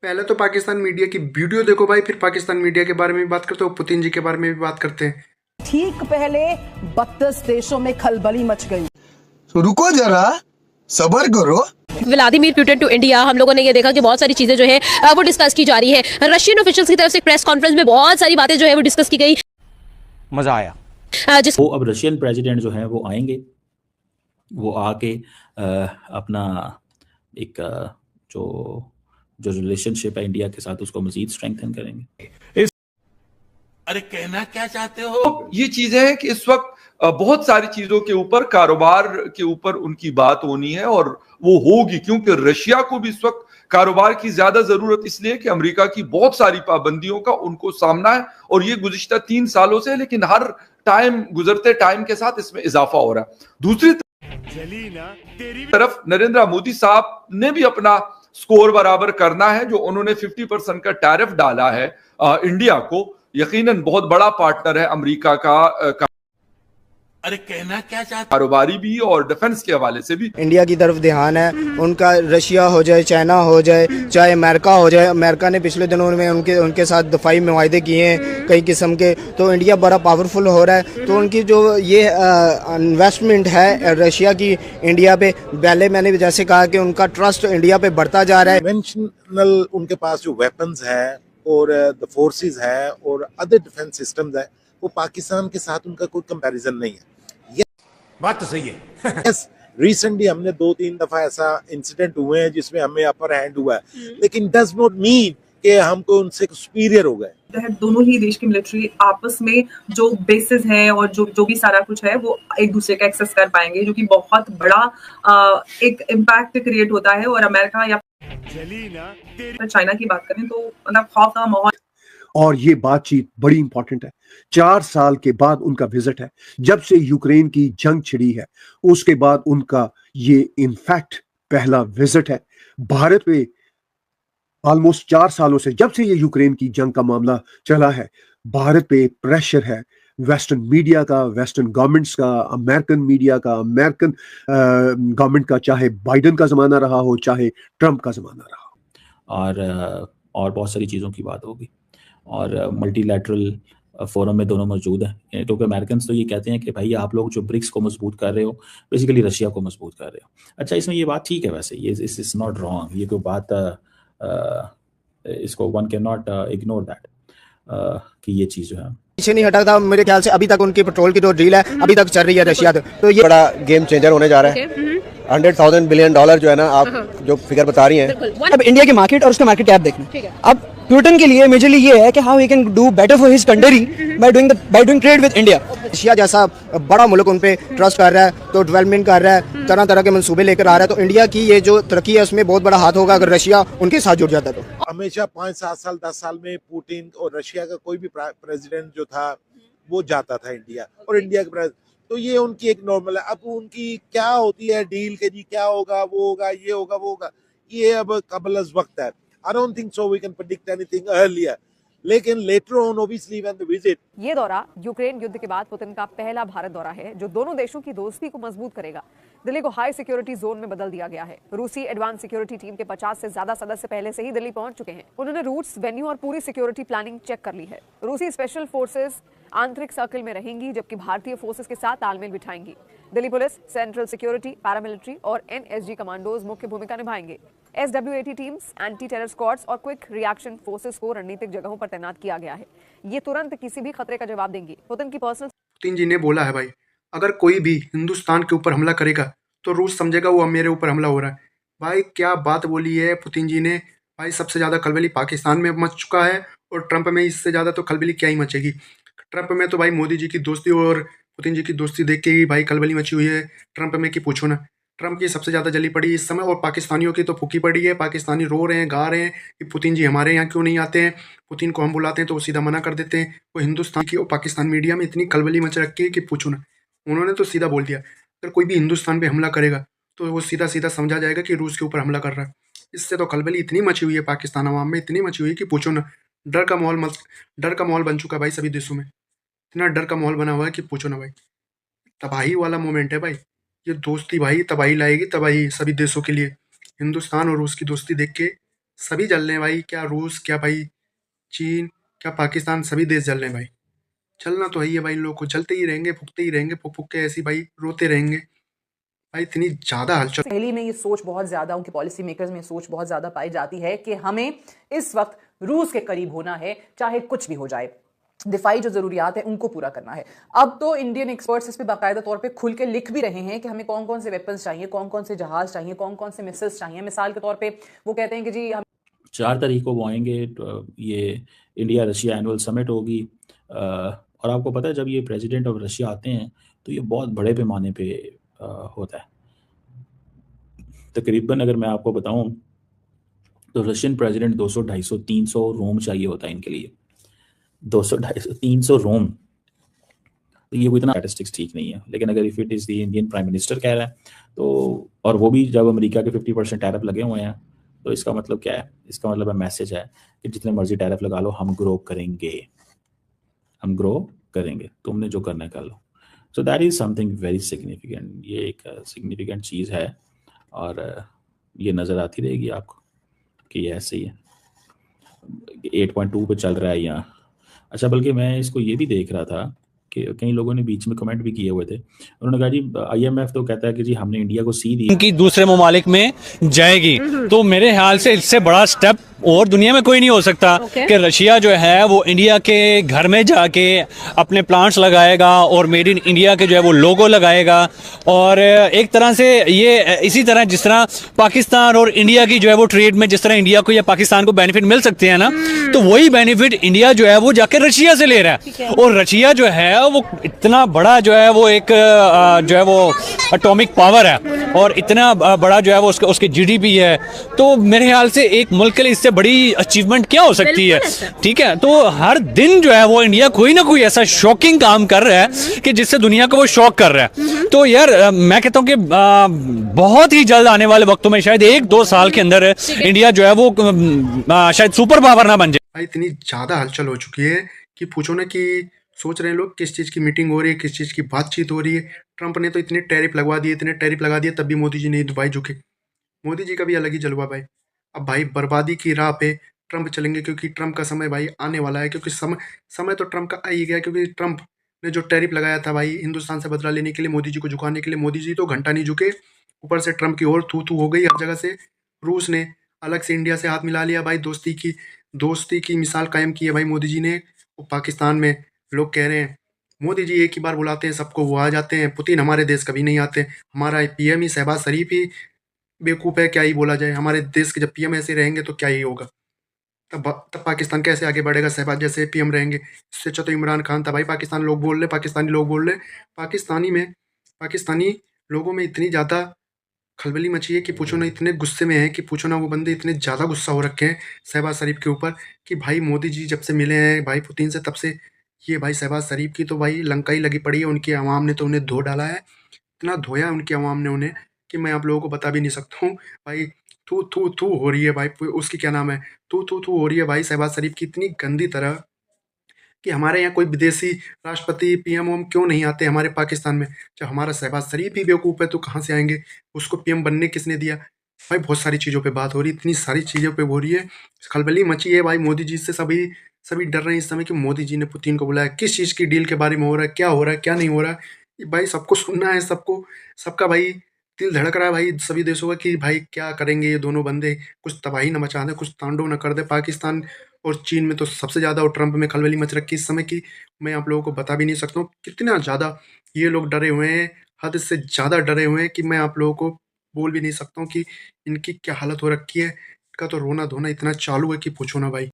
पहले तो पाकिस्तान मीडिया की वीडियो देखो भाई, फिर पाकिस्तान मीडिया के बारे में भी बात करते हो, पुतिन जी के बारे में भी बात करते हैं। ठीक पहले 32 देशों में खलबली मच गई। तो रुको जरा, सब्र करो। व्लादिमीर पुतिन टू इंडिया, हम लोगों ने ये देखा कि बहुत सारी चीजें जो है वो डिस्कस की जा रही है। रशियन ऑफिशियल्स की तरफ से प्रेस कॉन्फ्रेंस में बहुत सारी बातें जो है वो डिस्कस की गई। मजा आया। वो अब रशियन प्रेसिडेंट जो है वो आएंगे, वो आके अपना एक जो जो रिलेशनशिप है इंडिया के साथ उसको मजीद स्ट्रेंथन करेंगे। अरे कहना क्या चाहते हो? ये चीजें हैं कि इस वक्त बहुत सारी चीजों के ऊपर, कारोबार के ऊपर उनकी बात होनी है और वो होगी, क्योंकि रशिया को भी इस वक्त कारोबार की ज्यादा जरूरत इसलिए कि अमेरिका की बहुत सारी पाबंदियों का उनको सामना है और ये गुज़िश्ता 3 सालों से, लेकिन हर टाइम गुजरते टाइम के साथ इसमें इजाफा हो रहा है। दूसरी तरफ नरेंद्र मोदी साहब ने भी अपना स्कोर बराबर करना है। जो उन्होंने 50% का टैरिफ डाला है इंडिया को, यकीनन बहुत बड़ा पार्टनर है अमेरिका का। अरे कहना क्या चाहते, कारोबारी भी और डिफेंस के हवाले से भी इंडिया की तरफ ध्यान है उनका। रशिया हो जाए, चाइना हो जाए, चाहे अमेरिका हो जाए। अमेरिका ने पिछले दिनों में उनके साथ दफाई मुआहदे किए हैं कई किस्म के, तो इंडिया बड़ा पावरफुल हो रहा है। तो उनकी जो ये इन्वेस्टमेंट है रशिया की इंडिया पे, पहले मैंने जैसे कहा कि उनका ट्रस्ट इंडिया पे बढ़ता जा रहा है। कन्वेंशनल उनके पास जो वेपन्स है और द फोर्सेस है और अदर डिफेंस सिस्टम्स है, वो पाकिस्तान के साथ उनका कोई कंपैरिजन नहीं है। बात तो सही है। यस, रिसेंटली हमने 2-3 दफा ऐसा इंसिडेंट हुए हैं जिसमें हमें अपर हैंड हुआ है, लेकिन डज नॉट मीन कि हमको उनसे सुपीरियर हो गए। दोनों ही देश की मिलिट्री आपस में जो बेसिस हैं और जो भी सारा कुछ है वो एक दूसरे का एक्सेस कर पाएंगे, जो कि बहुत बड़ा एक इम्पैक्ट क्रिएट होता है। और अमेरिका या चाइना की बात करें तो मतलब खौफ का माहौल। और ये बातचीत बड़ी इंपॉर्टेंट है। 4 साल के बाद उनका विजिट है, जब से यूक्रेन की जंग छिड़ी है उसके बाद उनका ये इनफैक्ट पहला विजिट है भारत पे। ऑलमोस्ट 4 सालों से, जब से ये यूक्रेन की जंग का मामला चला है, भारत पे प्रेशर है वेस्टर्न मीडिया का, वेस्टर्न गवर्नमेंट्स का, अमेरिकन मीडिया का, अमेरिकन गवर्नमेंट का, चाहे बाइडेन का जमाना रहा हो चाहे ट्रंप का जमाना रहा हो। और बहुत सारी चीज़ों की बात होगी और मल्टीलैटरल फोरम में दोनों मौजूद हैं, क्योंकि अमेरिकन तो ये कहते हैं कि भाई आप लोग जो ब्रिक्स को मजबूत कर रहे हो, बेसिकली रशिया को मजबूत कर रहे हो। अच्छा, इसमें ये बात ठीक है, वैसे ये इस नॉट रॉन्ग, ये कोई बात इसको one can not ignore that कि ये चीज़ जो है पीछे नहीं हटा था। मेरे ख्याल से अभी तक उनकी पेट्रोल की जो डील है अभी तक चल रही है रशिया से, तो ये बड़ा गेम चेंजर होने जा रहा है। $100,000 बिलियन जो है ना, आप जो फिगर बता रही हैं। अब इंडिया की मार्केट और उसका मार्केट कैप देखना। अब पुतिन के लिए मेजरली ये है कि how he can do better for his country by doing trade with India. Russia जैसा बड़ा मुल्क उन पे ट्रस्ट कर रहा है, तो डेवलपमेंट कर रहा है, तरह तरह के मंसूबे लेकर आ रहा है। तो इंडिया की ये जो तरक्की है उसमें बहुत बड़ा हाथ होगा अगर रशिया उनके साथ जुड़ जाता है। तो हमेशा 5-7 साल 10 साल में पुतिन और रशिया का कोई भी प्रेसिडेंट जो था वो जाता था इंडिया, और इंडिया के प्रेसिडेंट, तो ये उनकी एक नॉर्मल है। अब उनकी क्या होती है डील के जी, क्या होगा, वो होगा, ये होगा, वो होगा, ये अब कबल वक्त है। I don't think so we can predict anything earlier. लेकिन later on obviously when the visit। ये दौरा यूक्रेन युद्ध के बाद पुतिन का पहला भारत दौरा है जो दोनों देशों की दोस्ती को मजबूत करेगा। दिल्ली को हाई सिक्योरिटी जोन में बदल दिया गया है। रूसी एडवांस सिक्योरिटी टीम के 50 से ज्यादा सदस्य पहले से ही दिल्ली पहुंच चुके हैं। उन्होंने रूट्स, वेन्यू और पूरी सिक्योरिटी प्लानिंग चेक कर ली है। रूसी स्पेशल फोर्सेस आंतरिक सर्कल में रहेंगी जबकि भारतीय फोर्सेस के साथ तालमेल बिठाएंगी। Delhi police, central security, paramilitary और एनएसजी कमांडोज मुख्य भूमिका निभाएंगे। SWAT teams, anti terror squads और क्विक रिएक्शन फोर्सेस को रणनीतिक जगहों पर तैनात किया गया है। ये तुरंत किसी भी खतरे का जवाब देंगी। पुतिन की पर्सनल पुतिन जी ने बोला है भाई, अगर कोई भी हिंदुस्तान के ऊपर हमला करेगा तो रूस समझेगा वो मेरे ऊपर हमला हो रहा है। भाई क्या बात बोली है पुतिन जी ने। भाई सबसे ज़्यादा खलबली पाकिस्तान में मच चुका है और ट्रंप में इससे ज़्यादा तो खलबली क्या ही मचेगी। ट्रंप में तो भाई मोदी जी की दोस्ती और पुतिन जी की दोस्ती देख के ही भाई खलबली मची हुई है। ट्रंप में कि पूछो ना, ट्रंप की सबसे ज़्यादा जली पड़ी इस समय, और पाकिस्तानियों की तो फूकी पड़ी है। पाकिस्तानी रो रहे हैं, गा रहे हैं कि पुतिन जी हमारे यहाँ क्यों नहीं आते हैं। पुतिन को हम बुलाते हैं तो वो सीधा मना कर देते हैं। वो हिंदुस्तान की और पाकिस्तान मीडिया में इतनी खलबली मच रखी है कि पूछो ना। उन्होंने तो सीधा बोल दिया अगर कोई भी हिंदुस्तान पे हमला करेगा तो वो सीधा सीधा समझा जाएगा कि रूस के ऊपर हमला कर रहा है। इससे तो खलबली इतनी मची हुई है पाकिस्तान अवाम में, इतनी मची हुई है कि पूछो ना। डर का माहौल बन चुका है भाई सभी देशों में। इतना डर का माहौल बना हुआ है कि पूछो ना भाई। तबाही वाला मोमेंट है भाई ये। दोस्ती भाई तबाही लाएगी, तबाही सभी देशों के लिए। हिंदुस्तान और रूस की दोस्ती देख के सभी जल रहे हैं भाई, क्या रूस, क्या भाई चीन, क्या पाकिस्तान, सभी देश जल रहे हैं भाई। चलना तो है ही है भाई, इन लोगों को जलते ही रहेंगे, फूकते ही रहेंगे, फूक फूक के ऐसी भाई रोते रहेंगे भाई। इतनी ज़्यादा हलचल दिल्ली में ये सोच बहुत ज्यादा, उनके पॉलिसी मेकर्स में सोच बहुत ज्यादा पाई जाती है कि हमें इस वक्त रूस के करीब होना है, चाहे कुछ भी हो जाए। दिफाई जो जरूरियात है उनको पूरा करना है। अब तो इंडियन एक्सपर्ट्स इस पे बाकायदा तौर पे खुल के लिख भी रहे हैं कि हमें कौन कौन से वेपन्स चाहिए, कौन कौन से जहाज चाहिए, कौन कौन से मिसाइल्स चाहिए। मिसाल के तौर पे वो कहते हैं कि जी हम 4 तारीख को वो आएंगे, तो ये इंडिया रशिया एनुअल समिट होगी। और आपको पता है जब ये प्रेसिडेंट ऑफ रशिया आते हैं तो ये बहुत बड़े पैमाने पे होता है। तकरीबन अगर मैं आपको बताऊं तो रशियन प्रेसिडेंट 200, 250, 300 रोम चाहिए होता है इनके लिए। 200, 250, 300 रोम, तो ये कोई इतना स्टैटिस्टिक्स ठीक नहीं है। लेकिन अगर if it is the Indian prime minister कह रहा है तो, और वो भी जब अमेरिका के 50% टैरिफ लगे हुए हैं, तो इसका मतलब क्या है? इसका मतलब मैसेज है कि जितने मर्जी टैरिफ लगा लो, हम ग्रो करेंगे, हम ग्रो करेंगे, तुमने जो करना है कर लो। So that is something very significant. ये एक सिग्निफिकेंट चीज़ है और ये नज़र आती रहेगी आपको कि ये ऐसे ही है। 8.2 पे चल रहा है यहाँ। अच्छा, बल्कि मैं इसको ये भी देख रहा था कि कई लोगों ने बीच में कमेंट भी किए हुए थे। उन्होंने कहा जी IMF तो कहता है कि जी हमने इंडिया को सी दी, इनकी दूसरे ममालिक में जाएगी, तो मेरे ख्याल से इससे बड़ा स्टेप और दुनिया में कोई नहीं हो सकता कि रशिया जो है वो इंडिया के घर में जाके अपने प्लांट्स लगाएगा और मेड इन इंडिया के जो है वो लोगो लगाएगा। और एक तरह से ये इसी तरह जिस तरह पाकिस्तान और इंडिया की जो है वो ट्रेड में जिस तरह इंडिया को या पाकिस्तान को बेनिफिट मिल सकते हैं ना, तो वही बेनिफिट इंडिया जो है वो जाके रशिया से ले रहा है। और रशिया जो है वो इतना बड़ा जो है वो एक जो है वो एटॉमिक पावर है और इतना बड़ा जो है वो उसके GDP है। तो मेरे ख्याल से एक मुल्क के लिए इससे बड़ी अचीवमेंट क्या हो सकती है? ठीक है, तो हर दिन जो है वो इंडिया कोई ना कोई ऐसा शॉकिंग काम कर रहा है कि जिससे दुनिया को वो शॉक कर रहा है। तो यार मैं कहता हूँ कि बहुत ही जल्द आने वाले वक्तों में, शायद 1-2 साल के अंदर इंडिया जो है वो शायद सुपर पावर ना बन जाए। भाई इतनी ज़्यादा हलचल हो चुकी है कि पूछो ना, कि सोच रहे हैं लोग किस चीज़ की मीटिंग हो रही है, किस चीज़ की बातचीत हो रही है। ट्रंप ने तो इतने टैरिफ लगवा दिए, इतने टैरिफ लगा दिए, तब भी मोदी जी नहीं दुबई झुके। मोदी जी का भी अलग ही जलवा भाई। अब भाई बर्बादी की राह पे ट्रंप चलेंगे, क्योंकि ट्रंप का समय भाई आने वाला है। क्योंकि समय तो ट्रंप का आ ही गया, क्योंकि ट्रंप ने जो टैरिफ लगाया था भाई हिंदुस्तान से बदला लेने के लिए, मोदी जी को झुकाने के लिए, मोदी जी तो घंटा नहीं झुके। ऊपर से ट्रंप की और थू थू हो गई हर जगह से। रूस ने अलग से इंडिया से हाथ मिला लिया भाई, दोस्ती की मिसाल कायम की है भाई मोदी जी ने। और पाकिस्तान में लोग कह रहे हैं मोदी जी एक ही बार बुलाते हैं सबको, वो आ जाते हैं। पुतिन हमारे देश कभी नहीं आते। हमारा PM ही शहबाज शरीफ ही बेवकूफ़ है, क्या ही बोला जाए। हमारे देश के जब PM ऐसे रहेंगे तो क्या ही होगा। तब पाकिस्तान कैसे आगे बढ़ेगा? शहबाज जैसे PM रहेंगे। इससे अच्छा तो इमरान खान था भाई। पाकिस्तानी लोग बोल रहे पाकिस्तानी लोगों में इतनी ज़्यादा खलबली मची है कि पूछो ना, इतने गुस्से में है कि पूछो ना। वो बंदे इतने ज़्यादा गुस्सा हो रखे हैं शहबाज शरीफ के ऊपर कि भाई मोदी जी जब से मिले हैं भाई पुतिन से, तब से ये भाई शहबाज शरीफ की तो भाई लंका ही लगी पड़ी है। उनकी आवाम ने तो उन्हें धो डाला है, इतना धोया उनकी आवाम ने उन्हें कि मैं आप लोगों को बता भी नहीं सकता हूँ भाई। थू थू थू हो रही है भाई, उसकी क्या नाम है, थू थू थू हो रही है भाई शहबाज शरीफ की इतनी गंदी तरह कि हमारे यहाँ कोई विदेशी राष्ट्रपति PM ओम क्यों नहीं आते हमारे पाकिस्तान में। जब हमारा शहबाज शरीफ ही बेवकूफ़ है तो कहाँ से आएंगे? उसको PM बनने किसने दिया भाई? बहुत सारी चीज़ों पे बात हो रही है, इतनी सारी चीज़ों पे हो रही है, खलबली मची है भाई। मोदी जी से सभी डर रहे हैं इस समय कि मोदी जी ने पुतिन को बुलाया, किस चीज़ की डील के बारे में हो रहा है, क्या हो रहा है, क्या नहीं हो रहा है। ये भाई सबको सुनना है, सबका भाई दिल धड़क रहा है भाई सभी देशों का कि भाई क्या करेंगे ये दोनों बंदे, कुछ तबाही न मचा दें, कुछ तांडव न कर दे। पाकिस्तान और चीन में तो सबसे ज़्यादा, और ट्रंप में खलबली मच रखी इस समय की मैं आप लोगों को बता भी नहीं सकता हूँ कितना ज़्यादा ये लोग डरे हुए हैं। हद से ज़्यादा डरे हुए हैं कि मैं आप लोगों को बोल भी नहीं सकता हूँ कि इनकी क्या हालत हो रखी है। इनका तो रोना धोना इतना चालू है कि पूछो ना भाई।